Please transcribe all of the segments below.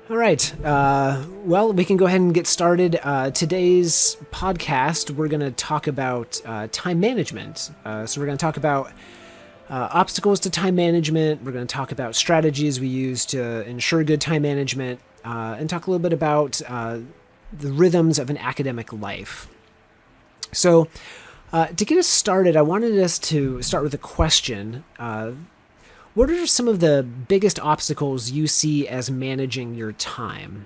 All right. Well, we can go ahead and get started. Today's podcast, we're going to talk about time management. So we're going to talk about obstacles to time management. We're going to talk about strategies we use to ensure good time management, and talk a little bit about the rhythms of an academic life. So to get us started, I wanted us to start with a question. What are some of the biggest obstacles you see as managing your time?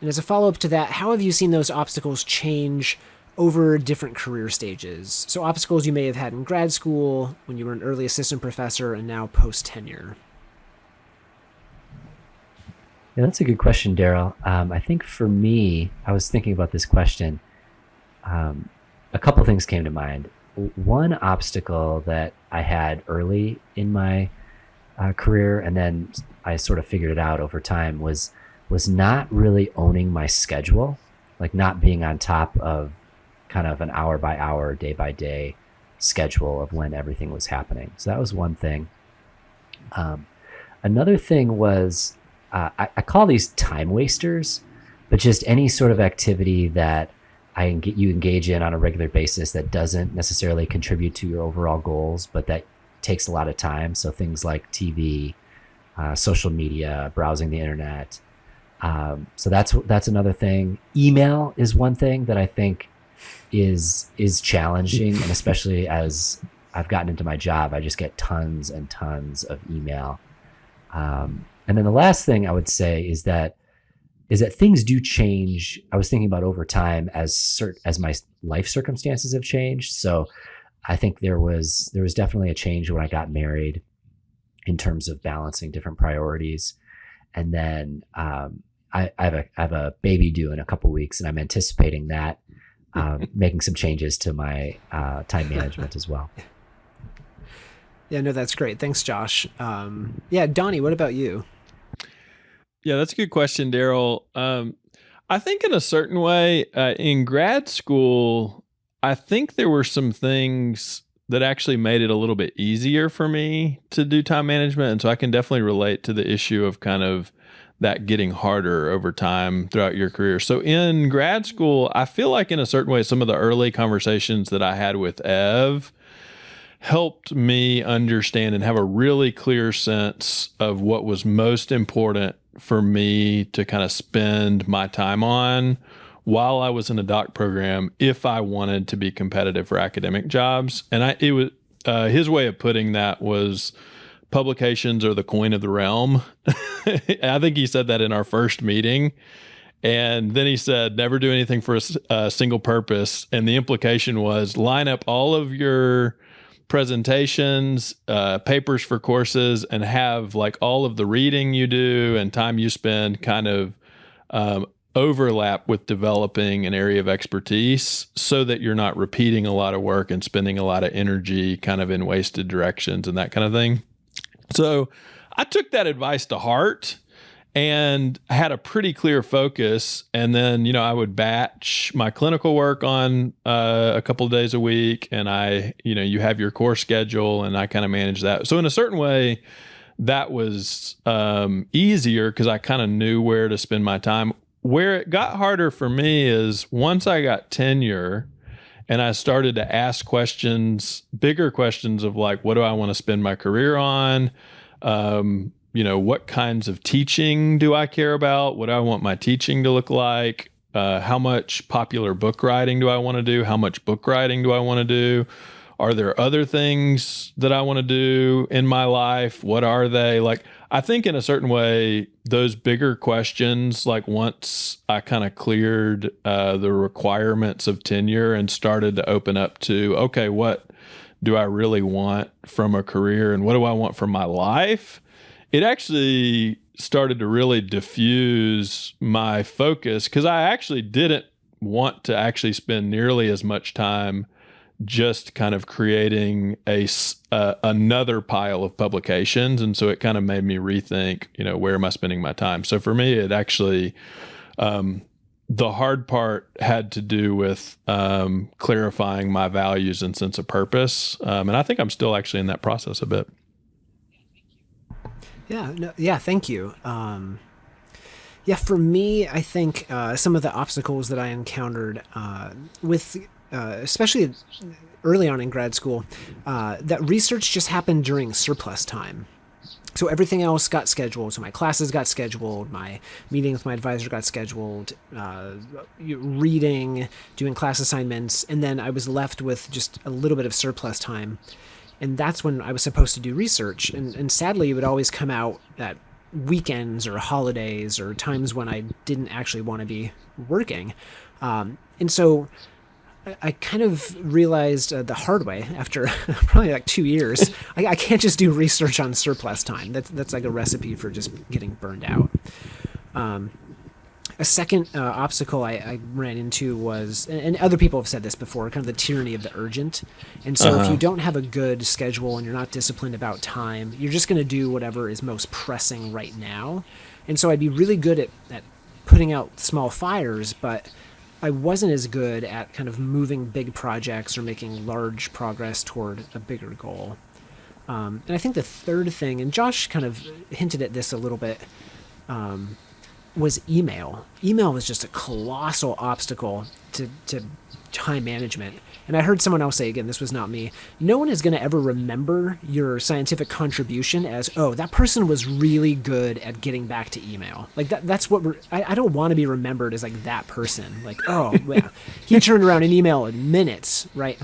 And as a follow-up to that, how have you seen those obstacles change over different career stages? So obstacles you may have had in grad school, when you were an early assistant professor, and now post-tenure. Yeah, that's a good question, Daryl. I think for me, I was thinking about this question. A couple things came to mind. One obstacle that I had early in my career, and then I sort of figured it out over time, was not really owning my schedule, like not being on top of kind of an hour by hour, day by day schedule of when everything was happening. So that was one thing. Another thing was I call these time wasters, but just any sort of activity that you engage in on a regular basis that doesn't necessarily contribute to your overall goals, but that takes a lot of time. So things like TV, social media, browsing the internet. So that's another thing. Email is one thing that I think is challenging, and especially as I've gotten into my job, I just get tons and tons of email. And then the last thing I would say is that things do change. I was thinking about over time as my life circumstances have changed. So I think there was definitely a change when I got married in terms of balancing different priorities. And then I have a baby due in a couple weeks, and I'm anticipating that making some changes to my time management as well. Yeah, no, that's great. Thanks, Josh. Yeah, Donnie, what about you? Yeah, that's a good question, Daryl. I think in a certain way, in grad school, I think there were some things that actually made it a little bit easier for me to do time management. And so I can definitely relate to the issue of kind of that getting harder over time throughout your career. So in grad school, I feel like in a certain way, some of the early conversations that I had with Ev helped me understand and have a really clear sense of what was most important for me to kind of spend my time on while I was in a doc program, if I wanted to be competitive for academic jobs. And it was his way of putting that was publications are the coin of the realm. I think he said that in our first meeting. And then he said, never do anything for a single purpose. And the implication was line up all of your presentations, papers for courses, and have like all of the reading you do and time you spend kind of overlap with developing an area of expertise so that you're not repeating a lot of work and spending a lot of energy kind of in wasted directions and that kind of thing. So I took that advice to heart and had a pretty clear focus. And then, I would batch my clinical work on a couple of days a week, and you have your course schedule, and I kind of manage that. So in a certain way, that was easier because I kind of knew where to spend my time. Where it got harder for me is once I got tenure and I started to ask questions, bigger questions of like, what do I want to spend my career on? What kinds of teaching do I care about? What do I want my teaching to look like? How much popular book writing do I want to do? How much book writing do I want to do? Are there other things that I want to do in my life? What are they? Like, I think in a certain way, those bigger questions, like once I kind of cleared the requirements of tenure and started to open up to, okay, what do I really want from a career and what do I want from my life? It actually started to really diffuse my focus because I actually didn't want to actually spend nearly as much time just kind of creating another pile of publications. And so it kind of made me rethink, where am I spending my time? So for me, it actually, the hard part had to do with clarifying my values and sense of purpose. And I think I'm still actually in that process a bit. Yeah, thank you. Yeah, for me, I think some of the obstacles that I encountered with, especially early on in grad school, that research just happened during surplus time. So everything else got scheduled. So my classes got scheduled, my meeting with my advisor got scheduled, reading, doing class assignments, and then I was left with just a little bit of surplus time. And that's when I was supposed to do research. And sadly, it would always come out at weekends or holidays or times when I didn't actually want to be working. And so I kind of realized the hard way after probably like 2 years, I can't just do research on surplus time. That's like a recipe for just getting burned out. A second obstacle I ran into was, and other people have said this before, kind of the tyranny of the urgent. And so if you don't have a good schedule and you're not disciplined about time, you're just going to do whatever is most pressing right now. And so I'd be really good at putting out small fires, but I wasn't as good at kind of moving big projects or making large progress toward a bigger goal. And I think the third thing, and Josh kind of hinted at this a little bit, was email. Email was just a colossal obstacle to time management. And I heard someone else say, again, this was not me, no one is going to ever remember your scientific contribution as, oh, that person was really good at getting back to email. Like that's what I don't want to be remembered as like that person. Like, oh, yeah, he turned around an email in minutes, right?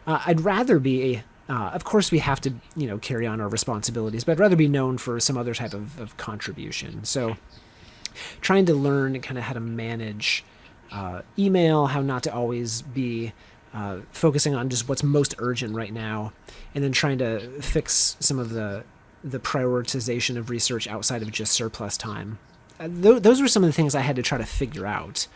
I'd rather be, of course we have to, carry on our responsibilities, but I'd rather be known for some other type of contribution. So trying to learn kind of how to manage email, how not to always be focusing on just what's most urgent right now, and then trying to fix some of the prioritization of research outside of just surplus time. Those were some of the things I had to try to figure out.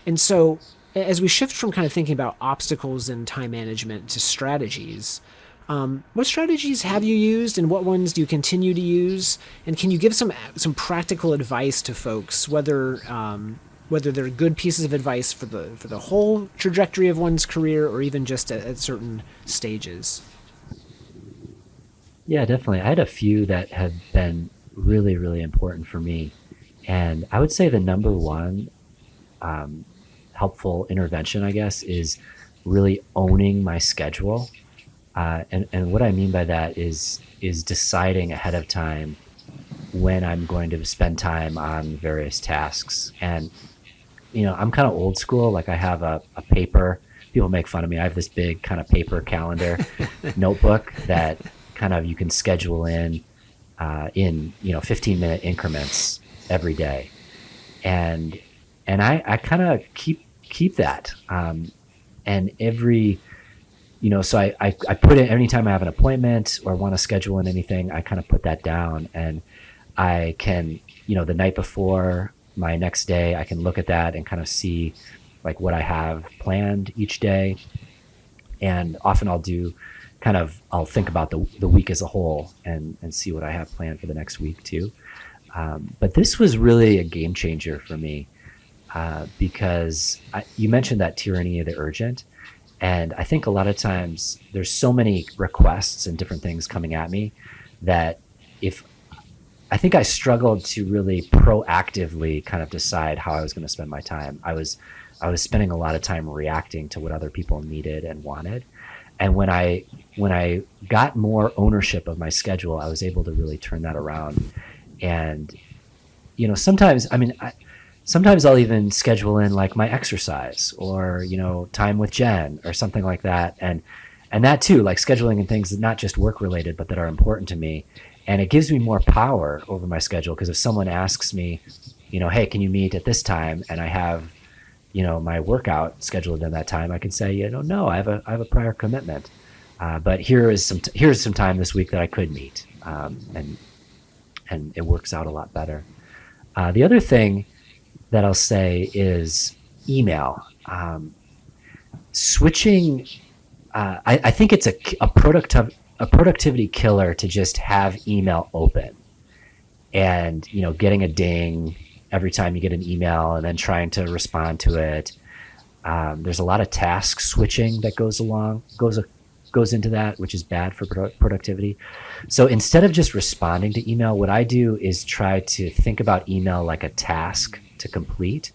And so as we shift from kind of thinking about obstacles in time management to strategies, what strategies have you used and what ones do you continue to use? And can you give some practical advice to folks, whether they're good pieces of advice for the whole trajectory of one's career or even just at certain stages? Yeah, definitely. I had a few that have been really, really important for me. And I would say the number one helpful intervention, I guess, is really owning my schedule. And what I mean by that is deciding ahead of time when I'm going to spend time on various tasks. And, I'm kind of old school. Like I have a paper. People make fun of me. I have this big kind of paper calendar notebook that kind of you can schedule in 15-minute increments every day. And I kind of keep that. And every so I put it anytime I have an appointment or want to schedule in anything, I kind of put that down, and I can, the night before my next day, I can look at that and kind of see like what I have planned each day. And often I'll think about the week as a whole and see what I have planned for the next week too. But this was really a game changer for me because you mentioned that tyranny of the urgent. And I think a lot of times there's so many requests and different things coming at me that I think I struggled to really proactively kind of decide how I was going to spend my time. I was spending a lot of time reacting to what other people needed and wanted. And when I got more ownership of my schedule, I was able to really turn that around. And, sometimes I'll even schedule in like my exercise or, time with Jen or something like that. And that too, like scheduling in things that not just work related, but that are important to me. And it gives me more power over my schedule. Because if someone asks me, hey, can you meet at this time? And I have, my workout scheduled in that time, I can say, no, I have a prior commitment. But here's some time this week that I could meet. And it works out a lot better. The other thing that I'll say is email. Switching, I think it's a productivity killer to just have email open and, getting a ding every time you get an email and then trying to respond to it. There's a lot of task switching that goes goes into that, which is bad for productivity. So instead of just responding to email, what I do is try to think about email like a task to complete.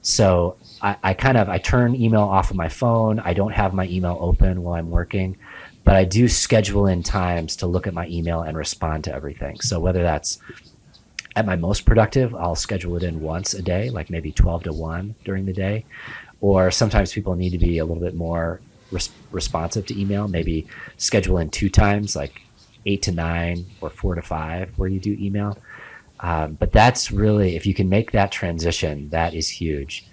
So I turn email off of my phone. I don't have my email open while I'm working, but I do schedule in times to look at my email and respond to everything. So whether that's at my most productive, I'll schedule it in once a day, like maybe 12 to 1 during the day. Or sometimes people need to be a little bit more responsive to email, maybe schedule in 2 times, like 8 to 9 or 4 to 5 where you do email. But that's really, if you can make that transition, that is huge.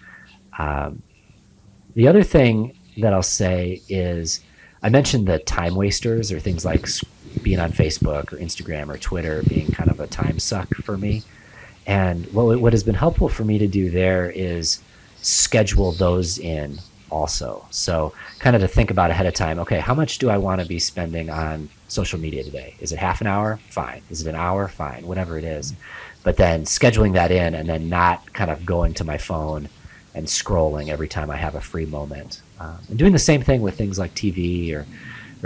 The other thing that I'll say is, I mentioned the time wasters, or things like being on Facebook or Instagram or Twitter being kind of a time suck for me. And what has been helpful for me to do there is schedule those in also. So kind of to think about ahead of time, okay, how much do I want to be spending on social media today? Is it half an hour? Fine. Is it an hour? Fine. Whatever it is. But then scheduling that in, and then not kind of going to my phone and scrolling every time I have a free moment. And doing the same thing with things like TV or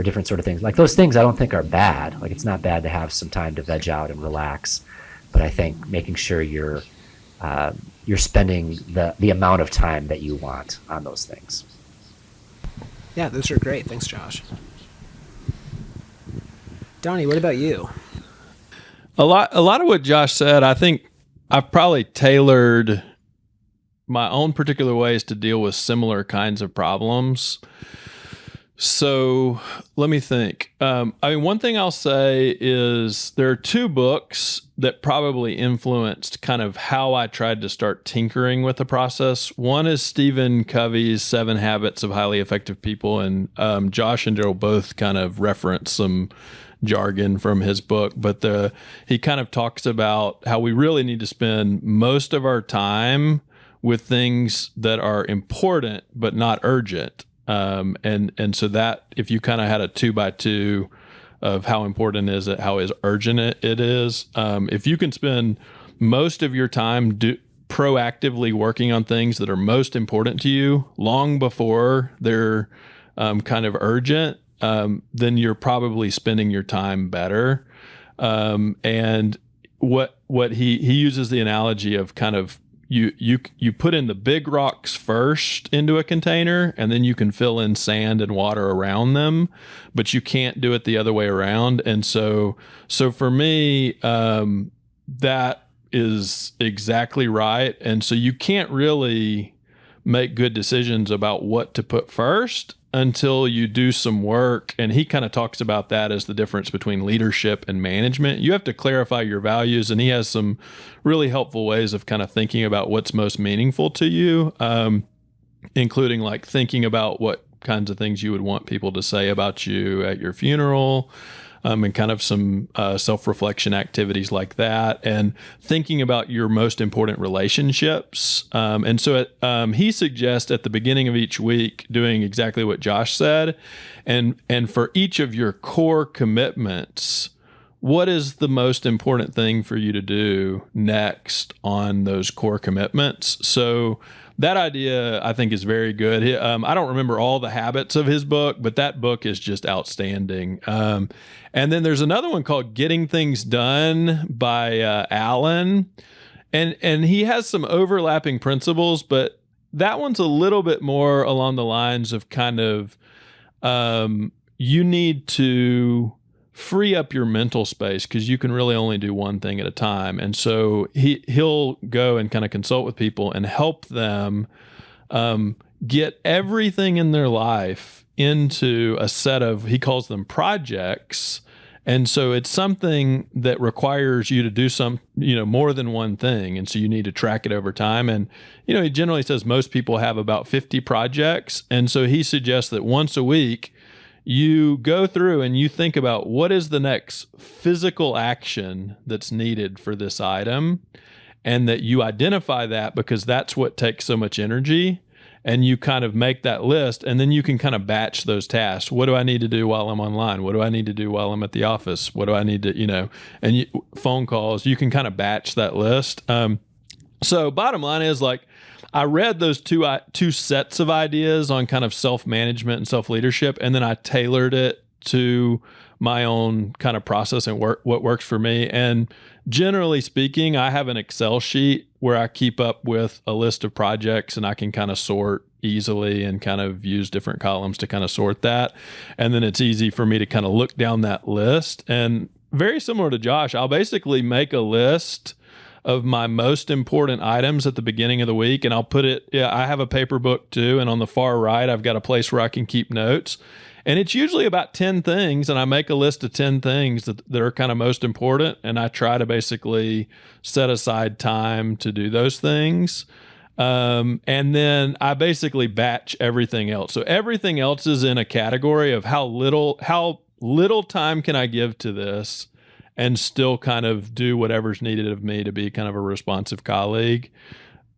different sort of things. Like those things I don't think are bad. Like it's not bad to have some time to veg out and relax. But I think making sure you're spending the amount of time that you want on those things. Yeah, those are great. Thanks, Josh. Donnie, what about you? A lot of what Josh said, I think I've probably tailored my own particular ways to deal with similar kinds of problems. So let me think. One thing I'll say is there are 2 books that probably influenced kind of how I tried to start tinkering with the process. One is Stephen Covey's 7 Habits of Highly Effective People, and Josh and Daryl both kind of reference some jargon from his book, but he kind of talks about how we really need to spend most of our time with things that are important but not urgent. And so that if you kind of had a 2x2 of how important is it, how urgent it is, if you can spend most of your time proactively working on things that are most important to you long before they're kind of urgent, then you're probably spending your time better. And what he uses the analogy of kind of you put in the big rocks first into a container, and then you can fill in sand and water around them, but you can't do it the other way around. And so for me, that is exactly right. And so you can't really make good decisions about what to put first until you do some work. And he kind of talks about that as the difference between leadership and management. You have to clarify your values, and he has some really helpful ways of kind of thinking about what's most meaningful to you, including like thinking about what kinds of things you would want people to say about you at your funeral, and kind of some self-reflection activities like that, and thinking about your most important relationships. And so he suggests at the beginning of each week doing exactly what Josh said, and for each of your core commitments, what is the most important thing for you to do next on those core commitments? So that idea, I think, is very good. I don't remember all the habits of his book, but that book is just outstanding. And then there's another one called Getting Things Done by Allen. And he has some overlapping principles, but that one's a little bit more along the lines of kind of you need to free up your mental space because you can really only do one thing at a time. And so he'll go and kind of consult with people and help them get everything in their life into a set of, he calls them projects. And so it's something that requires you to do more than one thing. And so you need to track it over time. And, he generally says most people have about 50 projects. And so he suggests that once a week, you go through and you think about what is the next physical action that's needed for this item, and that you identify that because that's what takes so much energy, and you kind of make that list, and then you can kind of batch those tasks. What do I need to do while I'm online? What do I need to do while I'm at the office? What do I need to, phone calls, you can kind of batch that list. So bottom line is like, I read those two sets of ideas on kind of self-management and self-leadership, and then I tailored it to my own kind of process and what works for me. And generally speaking, I have an Excel sheet where I keep up with a list of projects, and I can kind of sort easily and kind of use different columns to kind of sort that. And then it's easy for me to kind of look down that list. And very similar to Josh, I'll basically make a list of my most important items at the beginning of the week, and I'll put it, I have a paper book too, and on the far right, I've got a place where I can keep notes. And it's usually about 10 things, and I make a list of 10 things that are kind of most important, and I try to basically set aside time to do those things. And then I basically batch everything else. So everything else is in a category of how little time can I give to this and still kind of do whatever's needed of me to be kind of a responsive colleague.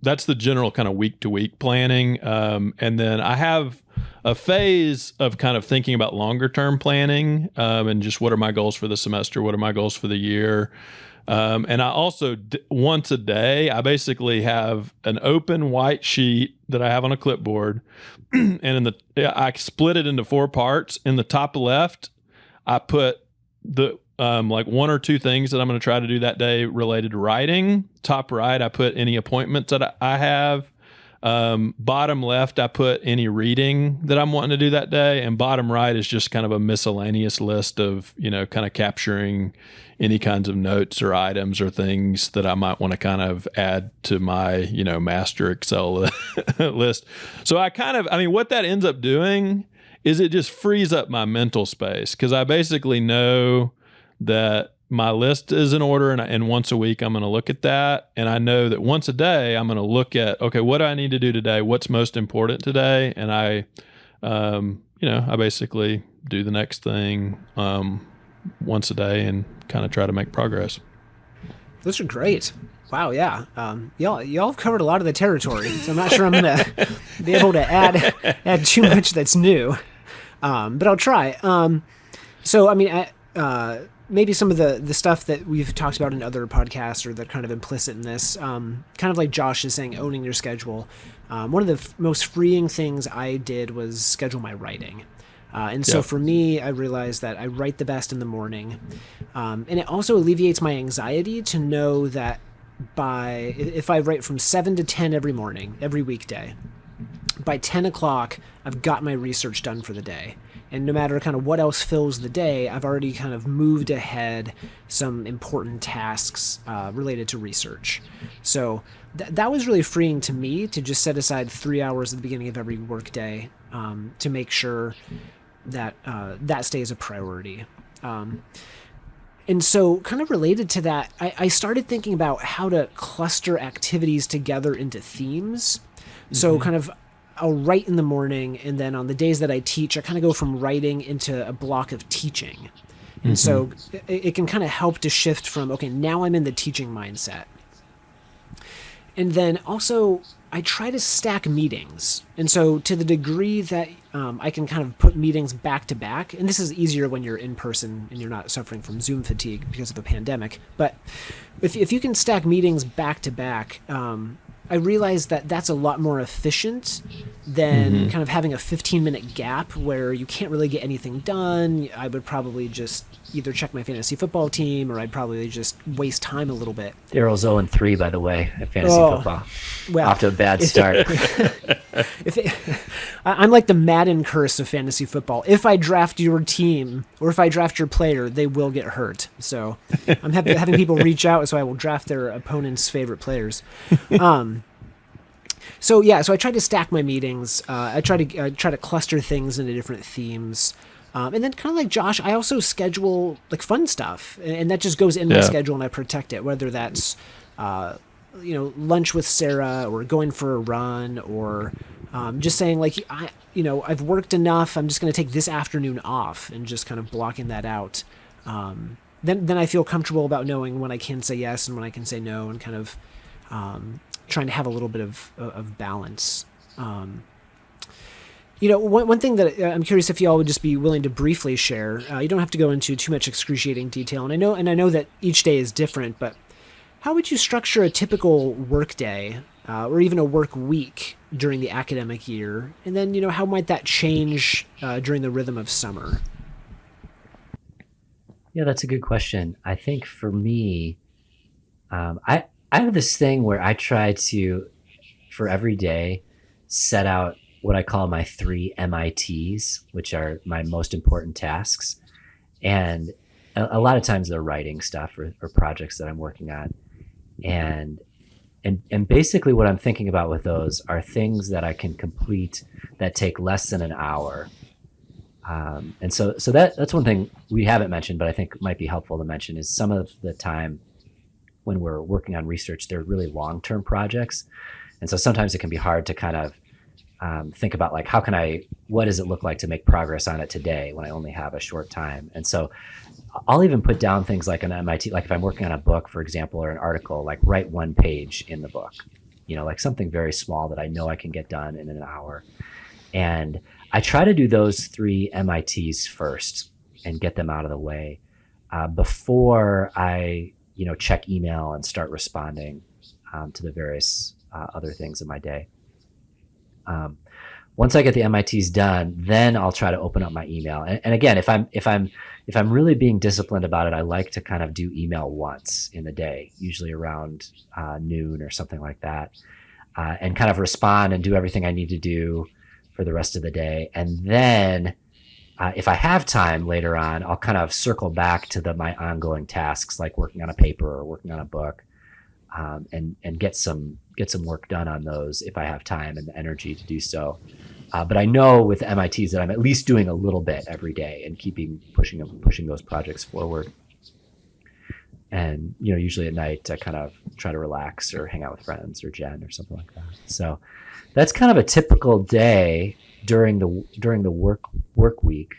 That's the general kind of week-to-week planning. And then I have a phase of kind of thinking about longer-term planning, and just what are my goals for the semester? What are my goals for the year? And I also, once a day, I basically have an open white sheet that I have on a clipboard. And I split it into 4 parts. In the top left, I put the like 1 or 2 things that I'm going to try to do that day related to writing. Top right, I put any appointments that I have. Bottom left, I put any reading that I'm wanting to do that day. And bottom right is just kind of a miscellaneous list of, kind of capturing any kinds of notes or items or things that I might want to kind of add to my, master Excel list. So what that ends up doing is it just frees up my mental space, because I basically know that my list is in order, and once a week I'm going to look at that. And I know that once a day I'm going to look at, okay, what do I need to do today? What's most important today? And I basically do the next thing once a day and kind of try to make progress. Those are great. Wow, yeah. Y'all have covered a lot of the territory, so I'm not sure I'm going to be able to add too much that's new. But I'll try. Maybe some of the stuff that we've talked about in other podcasts, or that kind of implicit in this, kind of like Josh is saying, owning your schedule. One of the most freeing things I did was schedule my writing. So for me, I realized that I write the best in the morning. And it also alleviates my anxiety to know that if I write from 7 to 10 every morning, every weekday, by 10 o'clock, I've got my research done for the day. And no matter kind of what else fills the day, I've already kind of moved ahead some important tasks related to research. So that was really freeing to me, to just set aside 3 hours at the beginning of every workday to make sure that that stays a priority. And so kind of related to that, I started thinking about how to cluster activities together into themes. Mm-hmm. So kind of I'll write in the morning, and then on the days that I teach, I kind of go from writing into a block of teaching. And so it can kind of help to shift from, okay, now I'm in the teaching mindset. And then also I try to stack meetings. And so to the degree that I can kind of put meetings back to back, and this is easier when you're in person and you're not suffering from Zoom fatigue because of a pandemic, but if you can stack meetings back to back, I realized that that's a lot more efficient than kind of having a 15-minute gap where you can't really get anything done. I would probably just either check my fantasy football team, or I'd probably just waste time a little bit. Daryl's 0-3, by the way, at fantasy football. Well, off to a bad start. I'm like the Madden curse of fantasy football. If I draft your team, or if I draft your player, they will get hurt. So I'm having people reach out, so I will draft their opponent's favorite players. So I try to stack my meetings. I try to cluster things into different themes. And then kind of like Josh, I also schedule like fun stuff, and that just goes in my schedule, and I protect it, whether that's lunch with Sarah, or going for a run, or just saying like, I've worked enough, I'm just going to take this afternoon off, and just kind of blocking that out. Then I feel comfortable about knowing when I can say yes and when I can say no, and kind of trying to have a little bit of balance. One thing that I'm curious if y'all would just be willing to briefly share. You don't have to go into too much excruciating detail, and I know that each day is different, but How would you structure a typical workday or even a work week during the academic year? And then, how might that change during the rhythm of summer? Yeah, that's a good question. I think for me, I have this thing where I try to, for every day, set out what I call my 3 MITs, which are my most important tasks. And a lot of times they're writing stuff or projects that I'm working on. And basically what I'm thinking about with those are things that I can complete that take less than an hour. And so that's one thing we haven't mentioned, but I think might be helpful to mention is some of the time when we're working on research, they're really long-term projects. And so sometimes it can be hard to kind of think about like, what does it look like to make progress on it today when I only have a short time? And so I'll even put down things like an MIT, like if I'm working on a book, for example, or an article, like write 1 page in the book, like something very small that I know I can get done in an hour. And I try to do those 3 MITs first and get them out of the way before I, check email and start responding to the various other things in my day. Once I get the MITs done, then I'll try to open up my email. And again, if I'm really being disciplined about it, I like to kind of do email once in the day, usually around noon or something like that, and kind of respond and do everything I need to do for the rest of the day. And then if I have time later on, I'll kind of circle back to my ongoing tasks, like working on a paper or working on a book, and get some work done on those if I have time and the energy to do so. But I know with the MITs that I'm at least doing a little bit every day and pushing those projects forward. And usually at night I kind of try to relax or hang out with friends or Jen or something like that. So that's kind of a typical day during the work week.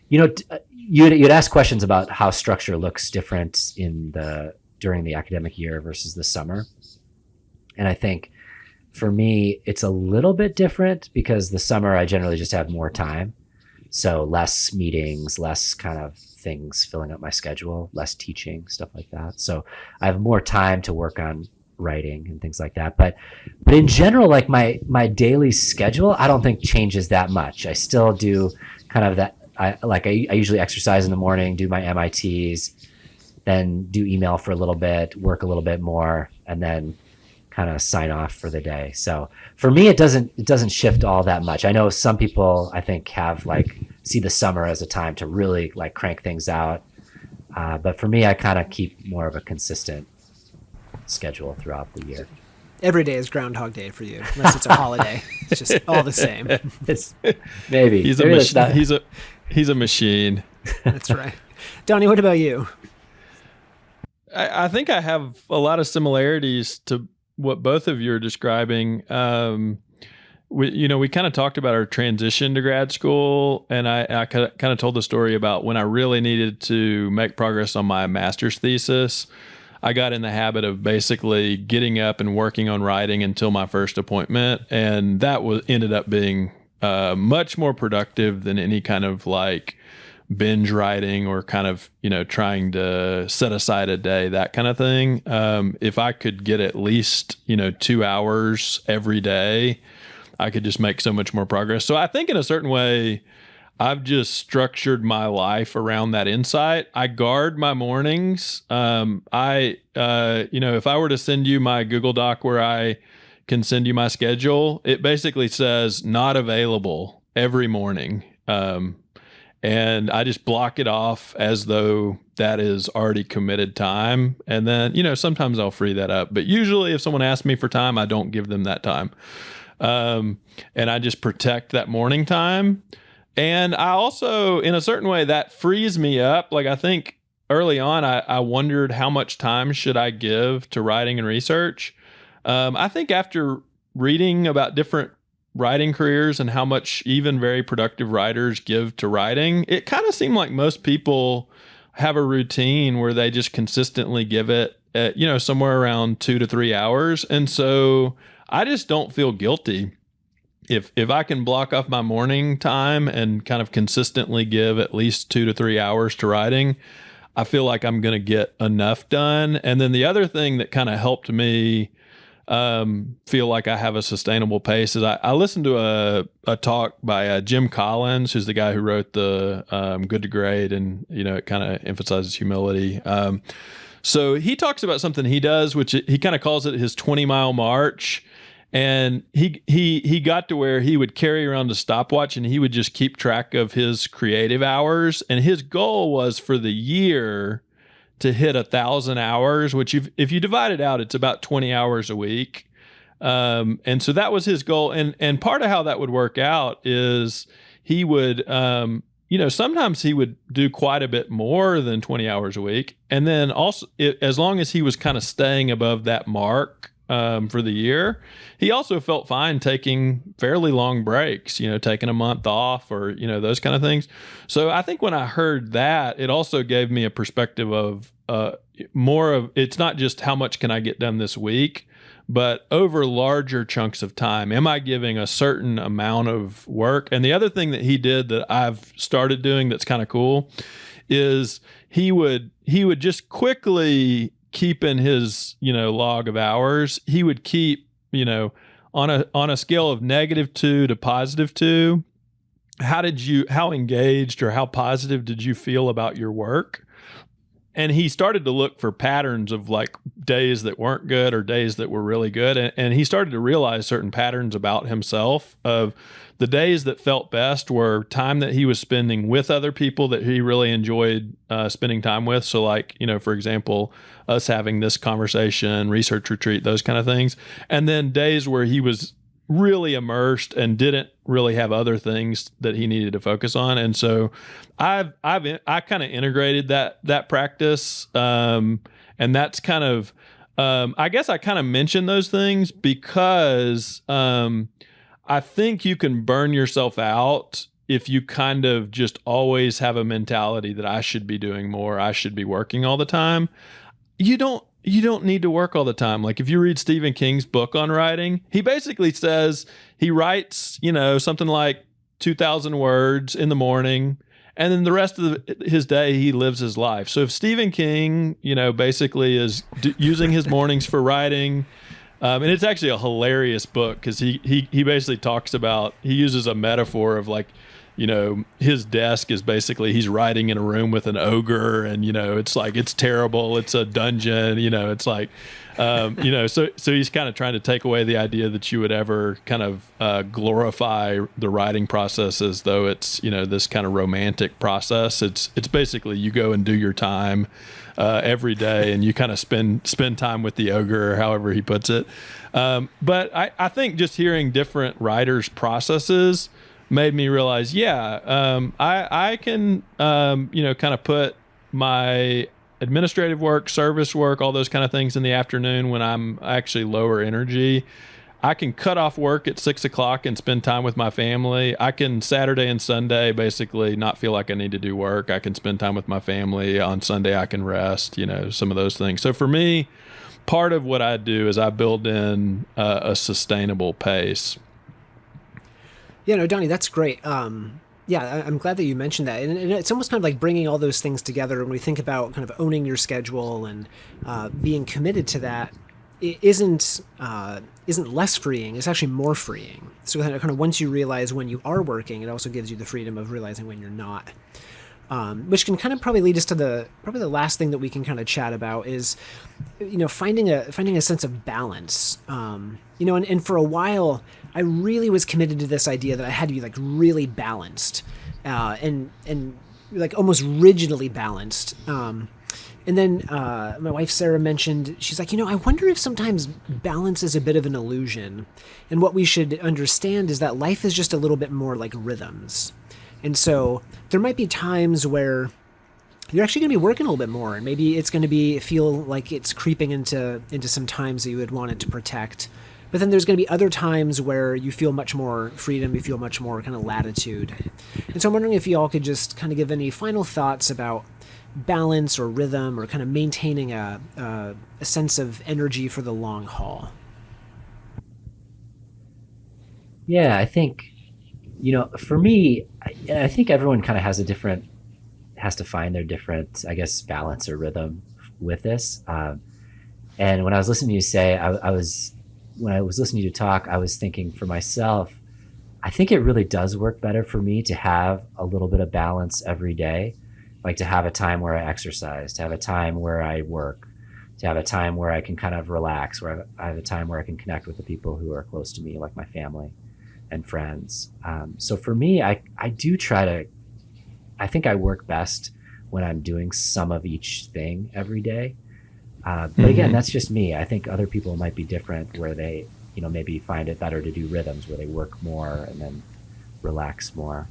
You'd ask questions about how structure looks different during the academic year versus the summer. And I think for me, it's a little bit different because the summer I generally just have more time. So less meetings, less kind of things filling up my schedule, less teaching, stuff like that. So I have more time to work on writing and things like that. But in general, like my daily schedule, I don't think changes that much. I still do kind of that. I usually exercise in the morning, do my MITs, then do email for a little bit, work a little bit more, and then kind of sign off for the day. So for me, it doesn't shift all that much. I know some people I think see the summer as a time to really like crank things out. But for me, I kind of keep more of a consistent schedule throughout the year. Every day is Groundhog Day for you, unless it's a holiday. It's just all the same. It's maybe he's a machine. That's right. Donnie, what about you? I think I have a lot of similarities to what both of you are describing. We kind of talked about our transition to grad school, and I kind of told the story about when I really needed to make progress on my master's thesis. I got in the habit of basically getting up and working on writing until my first appointment, and that ended up being much more productive than any kind of like binge writing or kind of trying to set aside a day, that kind of thing. If I could get at least 2 hours every day, I could just make so much more progress. So I think in a certain way, I've just structured my life around that insight. I guard my mornings. If I were to send you my Google Doc where I can send you my schedule, it basically says not available every morning. And I just block it off as though that is already committed time. And then, sometimes I'll free that up. But usually if someone asks me for time, I don't give them that time. And I just protect that morning time. And I also, in a certain way, that frees me up. Like I think early on, I wondered how much time should I give to writing and research. I think after reading about different writing careers and how much even very productive writers give to writing, it kind of seemed like most people have a routine where they just consistently give it at, somewhere around 2 to 3 hours. And so I just don't feel guilty if I can block off my morning time and kind of consistently give at least 2 to 3 hours to writing. I feel like I'm going to get enough done. And then the other thing that kind of helped me feel like I have a sustainable pace is I listened to a talk by Jim Collins, who's the guy who wrote the Good to Great, and it kind of emphasizes humility. So he talks about something he does, which he kind of calls it his 20-mile march. And he got to where he would carry around a stopwatch and he would just keep track of his creative hours. And his goal was for the year to hit 1,000 hours, which if you divide it out, it's about 20 hours a week. And so that was his goal. And part of how that would work out is he would, sometimes he would do quite a bit more than 20 hours a week. And then also, as long as he was kind of staying above that mark, for the year, he also felt fine taking fairly long breaks, taking a month off or, those kind of things. So I think when I heard that, it also gave me a perspective of more of, it's not just how much can I get done this week, but over larger chunks of time. Am I giving a certain amount of work? And the other thing that he did that I've started doing that's kind of cool is he would just quickly keep in his, log of hours. He would keep, on a scale of -2 to +2, how engaged or how positive did you feel about your work? And he started to look for patterns of like days that weren't good or days that were really good. And he started to realize certain patterns about himself of the days that felt best were time that he was spending with other people that he really enjoyed spending time with. So like, for example, us having this conversation, research retreat, those kind of things. And then days where he was really immersed and didn't really have other things that he needed to focus on. And so I kind of integrated that practice. And that's kind of, I guess I kind of mention those things because I think you can burn yourself out if you kind of just always have a mentality that I should be doing more, I should be working all the time. You don't need to work all the time. Like if you read Stephen King's book on writing, he basically says he writes, something like 2,000 words in the morning, and then the rest of his day he lives his life. So if Stephen King, basically is using his mornings for writing, and it's actually a hilarious book because he basically talks about, he uses a metaphor of like, his desk is basically, he's writing in a room with an ogre and, it's like, it's terrible. It's a dungeon, it's like, so he's kind of trying to take away the idea that you would ever kind of glorify the writing process as though it's, this kind of romantic process. It's basically you go and do your time every day and you kind of spend time with the ogre or however he puts it. But I think just hearing different writers' processes made me realize, I can, kind of put my administrative work, service work, all those kind of things in the afternoon when I'm actually lower energy. I can cut off work at 6:00 and spend time with my family. I can Saturday and Sunday basically not feel like I need to do work. I can spend time with my family. On Sunday I can rest, some of those things. So for me, part of what I do is I build in a sustainable pace. Yeah, no, Donnie, that's great. I'm glad that you mentioned that. And it's almost kind of like bringing all those things together when we think about kind of owning your schedule and being committed to that. It isn't less freeing. It's actually more freeing. So kind of once you realize when you are working, it also gives you the freedom of realizing when you're not. Which can kind of probably lead us to probably the last thing that we can kind of chat about is, finding a sense of balance. And for a while, I really was committed to this idea that I had to be like really balanced, and like almost rigidly balanced. And then my wife Sarah mentioned, she's like, I wonder if sometimes balance is a bit of an illusion, and what we should understand is that life is just a little bit more like rhythms. And so there might be times where you're actually going to be working a little bit more, and maybe it's going to feel like it's creeping into some times that you would want it to protect. But then there's going to be other times where you feel much more freedom, you feel much more kind of latitude. And so I'm wondering if you all could just kind of give any final thoughts about balance or rhythm or kind of maintaining a sense of energy for the long haul. Yeah, I think, for me, I think everyone kind of has a different has to find their different, I guess, balance or rhythm with this. And when I was listening to you say, when I was listening to you talk, I was thinking for myself, I think it really does work better for me to have a little bit of balance every day, like to have a time where I exercise, to have a time where I work, to have a time where I can kind of relax, where I have a time where I can connect with the people who are close to me, like my family and friends. So for me, I do try to, I think I work best when I'm doing some of each thing every day. But again, that's just me. I think other people might be different, where they, maybe find it better to do rhythms where they work more and then relax more.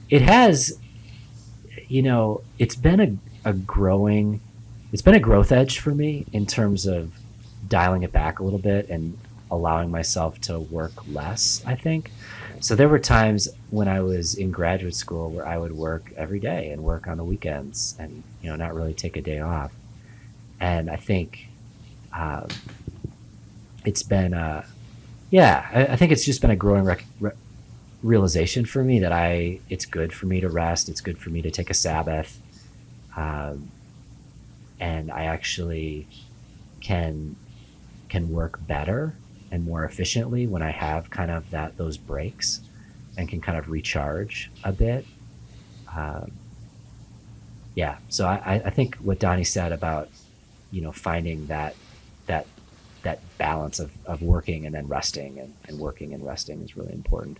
It has, it's been a growth edge for me in terms of dialing it back a little bit and allowing myself to work less, I think. So there were times when I was in graduate school where I would work every day and work on the weekends and, not really take a day off. And I think it's been, I think it's just been a growing realization for me that it's good for me to rest. It's good for me to take a Sabbath. And I actually can work better and more efficiently when I have kind of those breaks and can kind of recharge a bit. So I think what Donnie said about, finding that balance of working and then resting and working and resting is really important.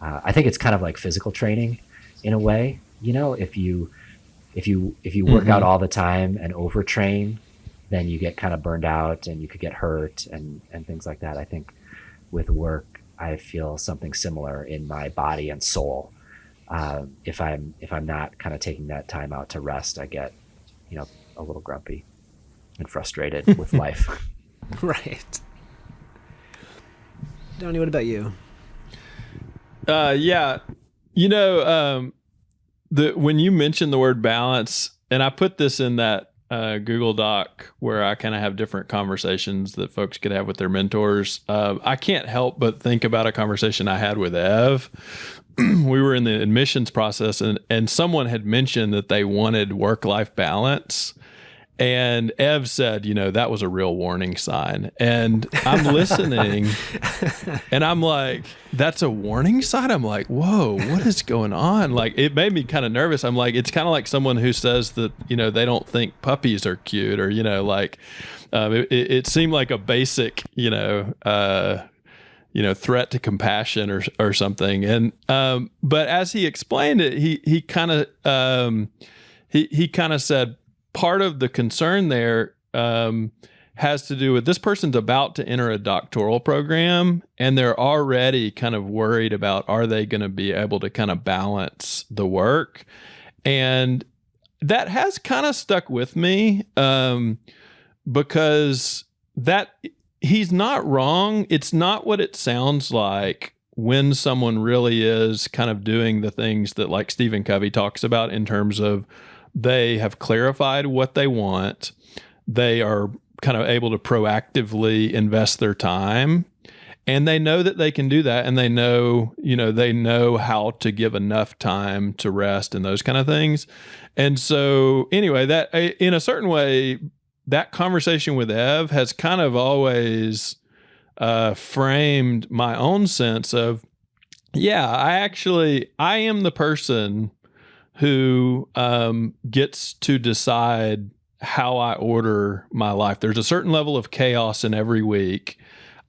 I think it's kind of like physical training in a way. If you work out all the time and overtrain, then you get kind of burned out and you could get hurt and things like that. I think with work, I feel something similar in my body and soul. If I'm not kind of taking that time out to rest, I get, a little grumpy and frustrated with life. Right. Donnie, what about you? When you mentioned the word balance, and I put this in that Google Doc where I kind of have different conversations that folks could have with their mentors. I can't help but think about a conversation I had with Ev. We were in the admissions process and someone had mentioned that they wanted work-life balance. And Ev said, that was a real warning sign. And I'm listening and I'm like, that's a warning sign? I'm like, whoa, what is going on? Like, it made me kind of nervous. I'm like, it's kind of like someone who says that, they don't think puppies are cute or, it seemed like a basic, threat to compassion or something. And, but as he explained it, he kind of said, part of the concern there has to do with this person's about to enter a doctoral program and they're already kind of worried about, are they going to be able to kind of balance the work? And that has kind of stuck with me because he's not wrong. It's not what it sounds like when someone really is kind of doing the things that like Stephen Covey talks about in terms of they have clarified what they want. They are kind of able to proactively invest their time and they know that they can do that. And they know how to give enough time to rest and those kind of things. And so anyway, that in a certain way, that conversation with Ev has kind of always framed my own sense of, I am the person who gets to decide how I order my life. There's a certain level of chaos in every week.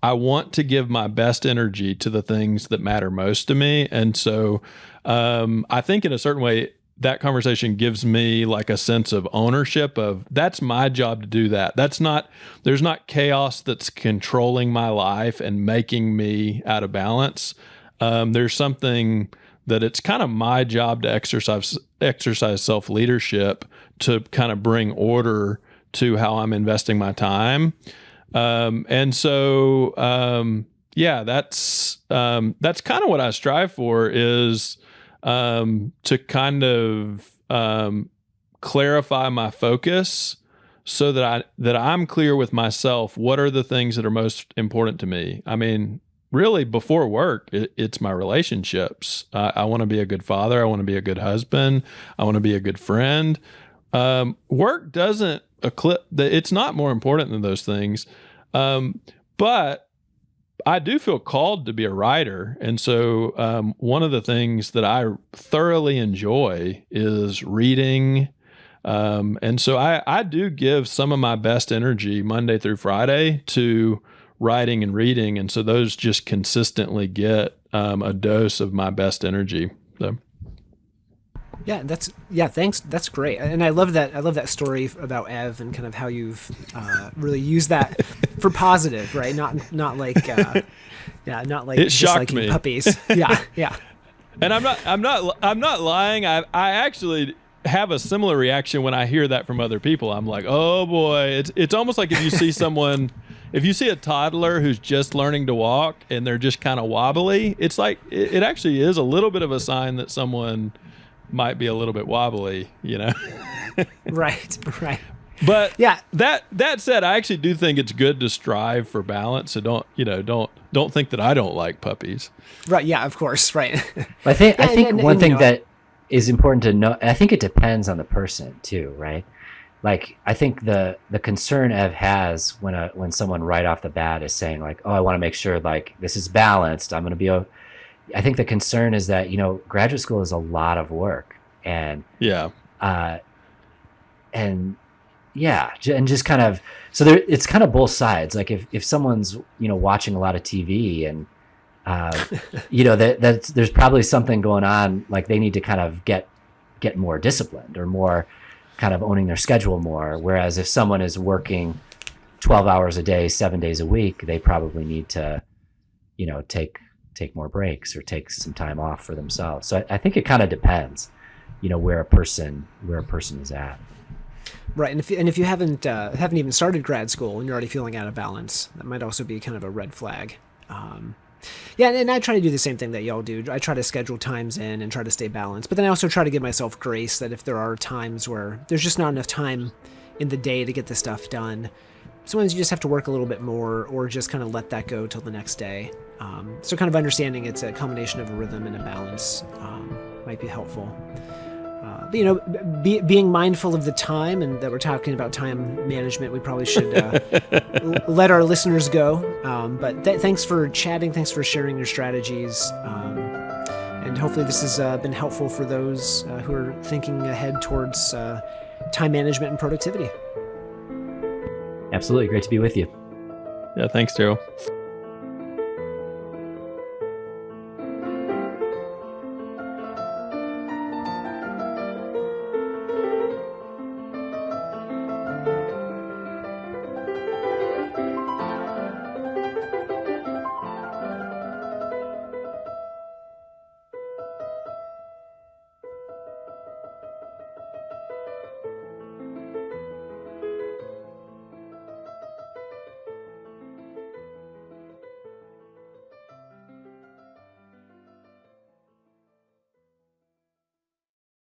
I want to give my best energy to the things that matter most to me. And so I think in a certain way, that conversation gives me like a sense of ownership of that's my job to do that. There's not chaos that's controlling my life and making me out of balance. There's something that it's kind of my job to exercise self-leadership to kind of bring order to how I'm investing my time. That's kind of what I strive for is to kind of clarify my focus so that I'm clear with myself. What are the things that are most important to me? I mean, really before work, it's my relationships. I want to be a good father. I want to be a good husband. I want to be a good friend. Work doesn't it's not more important than those things. But I do feel called to be a writer. And so one of the things that I thoroughly enjoy is reading. And so I do give some of my best energy Monday through Friday to writing and reading. And so those just consistently get a dose of my best energy. So. Thanks. That's great. And I love that story about Ev and kind of how you've really used that for positive, right? Not like not like it just shocked liking me. puppies. Yeah. And I'm not lying. I actually have a similar reaction when I hear that from other people. I'm like, oh boy, it's almost like if you see someone, if you see a toddler who's just learning to walk and they're just kind of wobbly, it's like it actually is a little bit of a sign that someone might be a little bit wobbly, you know. Right. But yeah, that said, I actually do think it's good to strive for balance. So don't think that I don't like puppies. Right. Yeah, of course. Right. I think one thing you know, that is important to know, I think it depends on the person too, right? Like, I think the concern Ev has when someone right off the bat is saying like, oh, I want to make sure like this is balanced. I'm going to be I think the concern is that, graduate school is a lot of work, and and just kind of, so there, it's kind of both sides. Like if someone's, watching a lot of TV and, that there's probably something going on, like they need to kind of get more disciplined or more kind of owning their schedule more. Whereas if someone is working 12 hours a day, 7 days a week, they probably need to, take more breaks or take some time off for themselves. So I think it kind of depends, where a person is at. Right, and if you haven't even started grad school and you're already feeling out of balance, that might also be kind of a red flag. And I try to do the same thing that y'all do. I try to schedule times in and try to stay balanced, but then I also try to give myself grace that if there are times where there's just not enough time in the day to get this stuff done, sometimes you just have to work a little bit more or just kind of let that go till the next day. So kind of understanding it's a combination of a rhythm and a balance might be helpful. Being mindful of the time, and that we're talking about time management, we probably should let our listeners go. But thanks for chatting. Thanks for sharing your strategies. And hopefully this has been helpful for those who are thinking ahead towards time management and productivity. Absolutely. Great to be with you. Yeah. Thanks, Daryl.